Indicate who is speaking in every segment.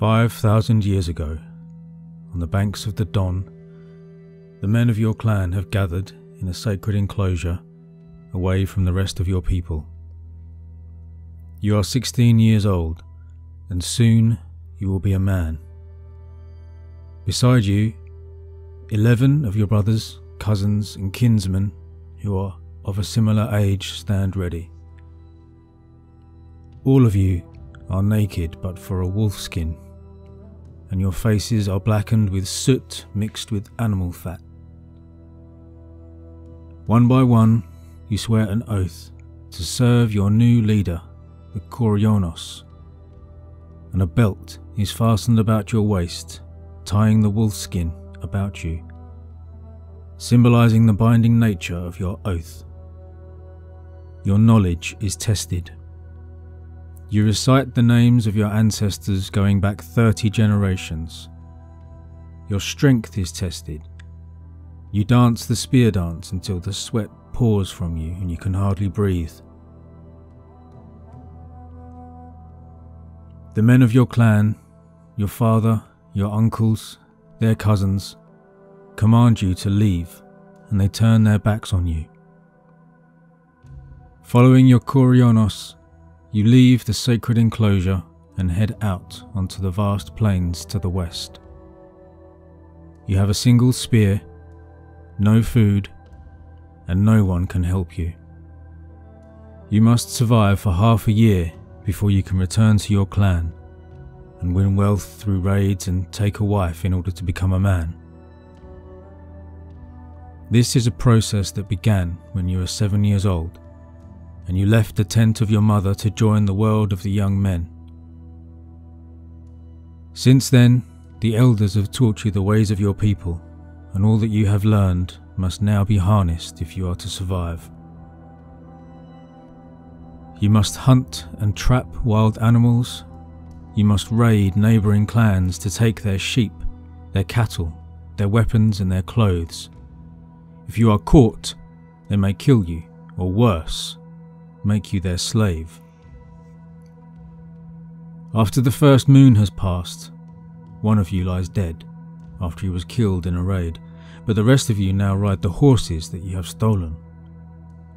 Speaker 1: 5,000 years ago, on the banks of the Don, the men of your clan have gathered in a sacred enclosure away from the rest of your people. You are 16 years old, and soon you will be a man. Beside you, 11 of your brothers, cousins, and kinsmen who are of a similar age stand ready. All of you are naked but for a wolf skin, and your faces are blackened with soot mixed with animal fat. One by one, you swear an oath to serve your new leader, the Koryos, and a belt is fastened about your waist, tying the wolf skin about you, symbolizing the binding nature of your oath. Your knowledge is tested. You recite the names of your ancestors going back 30 generations. Your strength is tested. You dance the spear dance until the sweat pours from you and you can hardly breathe. The men of your clan, your father, your uncles, their cousins, command you to leave, and they turn their backs on you. Following your Koryos, you leave the sacred enclosure and head out onto the vast plains to the west. You have a single spear, no food, and no one can help you. You must survive for half a year before you can return to your clan and win wealth through raids and take a wife in order to become a man. This is a process that began when you were 7 years old, and you left the tent of your mother to join the world of the young men. Since then, the elders have taught you the ways of your people, and all that you have learned must now be harnessed if you are to survive. You must hunt and trap wild animals. You must raid neighbouring clans to take their sheep, their cattle, their weapons and their clothes. If you are caught, they may kill you, or worse, make you their slave. After the first moon has passed, one of you lies dead after he was killed in a raid, but the rest of you now ride the horses that you have stolen.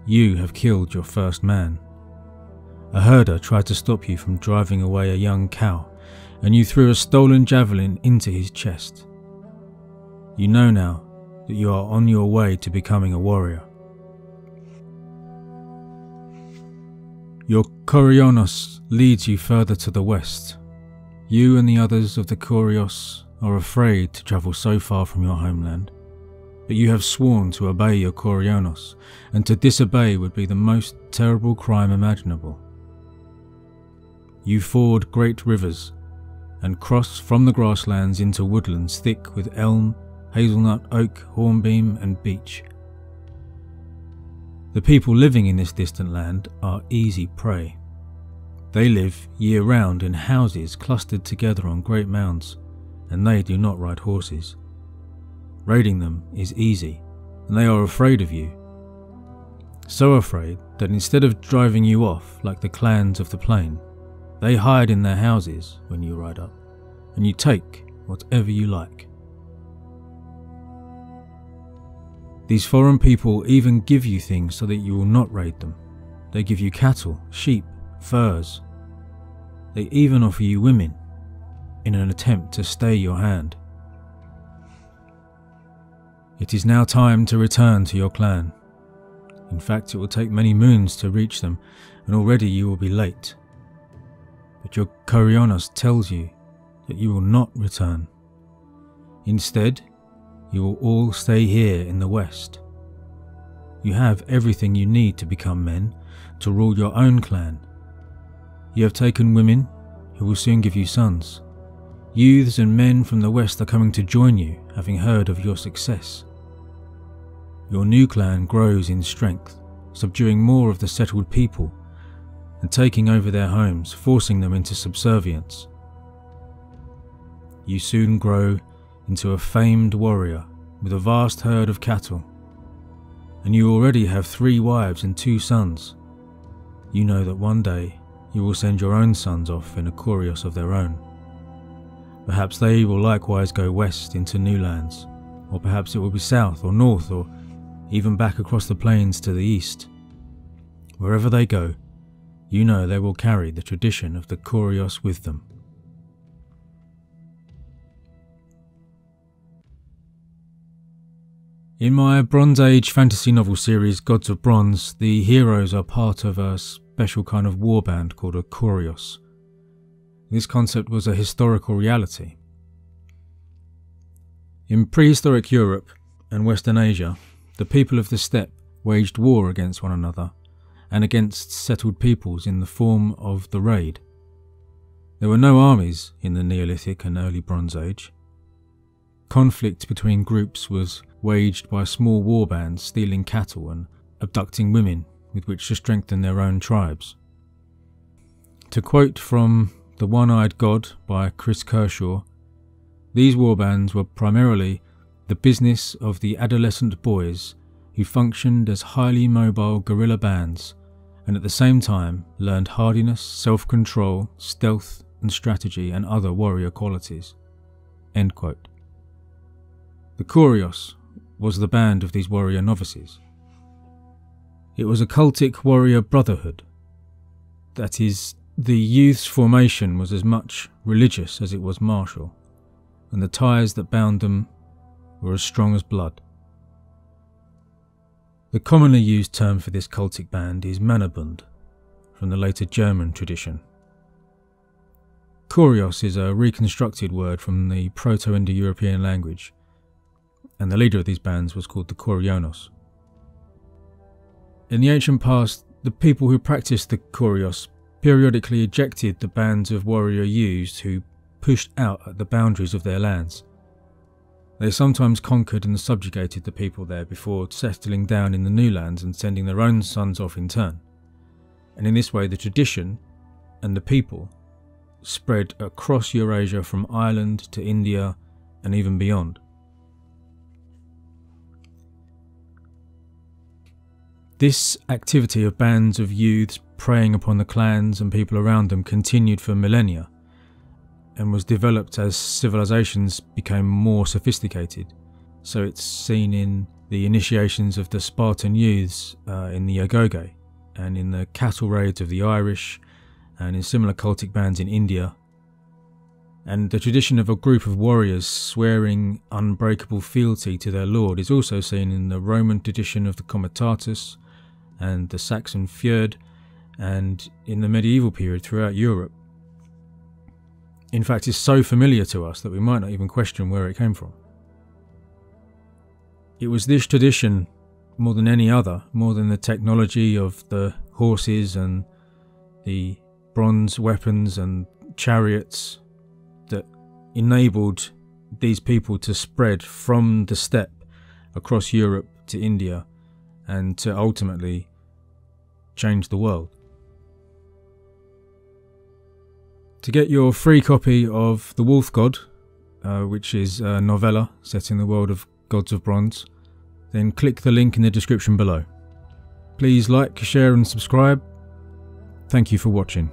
Speaker 1: You have killed your first man. A herder tried to stop you from driving away a young cow, and you threw a stolen javelin into his chest. You know now that you are on your way to becoming a warrior. Your Koryos leads you further to the west. You and the others of the Koryos are afraid to travel so far from your homeland, but you have sworn to obey your Koryos, and to disobey would be the most terrible crime imaginable. You ford great rivers and cross from the grasslands into woodlands thick with elm, hazelnut, oak, hornbeam and beech. The people living in this distant land are easy prey. They live year-round in houses clustered together on great mounds, and they do not ride horses. Raiding them is easy, and they are afraid of you. So afraid that instead of driving you off like the clans of the plain, they hide in their houses when you ride up, and you take whatever you like. These foreign people even give you things so that you will not raid them. They give you cattle, sheep, furs. They even offer you women in an attempt to stay your hand. It is now time to return to your clan. In fact, it will take many moons to reach them, and already you will be late. But your Koryos tells you that you will not return. Instead, you will all stay here in the west. You have everything you need to become men, to rule your own clan. You have taken women who will soon give you sons. Youths and men from the west are coming to join you, having heard of your success. Your new clan grows in strength, subduing more of the settled people and taking over their homes, forcing them into subservience. You soon grow into a famed warrior with a vast herd of cattle, and you already have 3 wives and 2 sons. You know that one day you will send your own sons off in a Koryos of their own. Perhaps they will likewise go west into new lands, or perhaps it will be south or north, or even back across the plains to the east. Wherever they go, you know they will carry the tradition of the Koryos with them. In my Bronze Age fantasy novel series Gods of Bronze, the heroes are part of a special kind of warband called a Koryos. This concept was a historical reality. In prehistoric Europe and Western Asia, the people of the steppe waged war against one another and against settled peoples in the form of the raid. There were no armies in the Neolithic and early Bronze Age. Conflict between groups was waged by small warbands stealing cattle and abducting women with which to strengthen their own tribes. To quote from The One-Eyed God by Kris Kershaw, these warbands were primarily the business of the adolescent boys who functioned as highly mobile guerrilla bands and at the same time learned hardiness, self-control, stealth and strategy and other warrior qualities. End quote. The Koryos was the band of these warrior novices. It was a cultic warrior brotherhood. That is, the youth's formation was as much religious as it was martial, and the ties that bound them were as strong as blood. The commonly used term for this cultic band is manhood, from the later German tradition. Koryos is a reconstructed word from the Proto-indo-European language, and the leader of these bands was called the Koryos. In the ancient past, the people who practiced the Koryos periodically ejected the bands of warrior youths who pushed out at the boundaries of their lands. They sometimes conquered and subjugated the people there before settling down in the new lands and sending their own sons off in turn. And in this way the tradition and the people spread across Eurasia from Ireland to India and even beyond. This activity of bands of youths preying upon the clans and people around them continued for millennia and was developed as civilizations became more sophisticated. So it's seen in the initiations of the Spartan youths in the Agoge, and in the cattle raids of the Irish, and in similar cultic bands in India. And the tradition of a group of warriors swearing unbreakable fealty to their lord is also seen in the Roman tradition of the comitatus and the Saxon feud, and in the medieval period throughout Europe. In fact, it's so familiar to us that we might not even question where it came from. It was this tradition, more than any other, more than the technology of the horses and the bronze weapons and chariots, that enabled these people to spread from the steppe across Europe to India and to ultimately change the world. To get your free copy of The Wolf God, which is a novella set in the world of Gods of Bronze, then click the link in the description below. Please like, share and subscribe. Thank you for watching.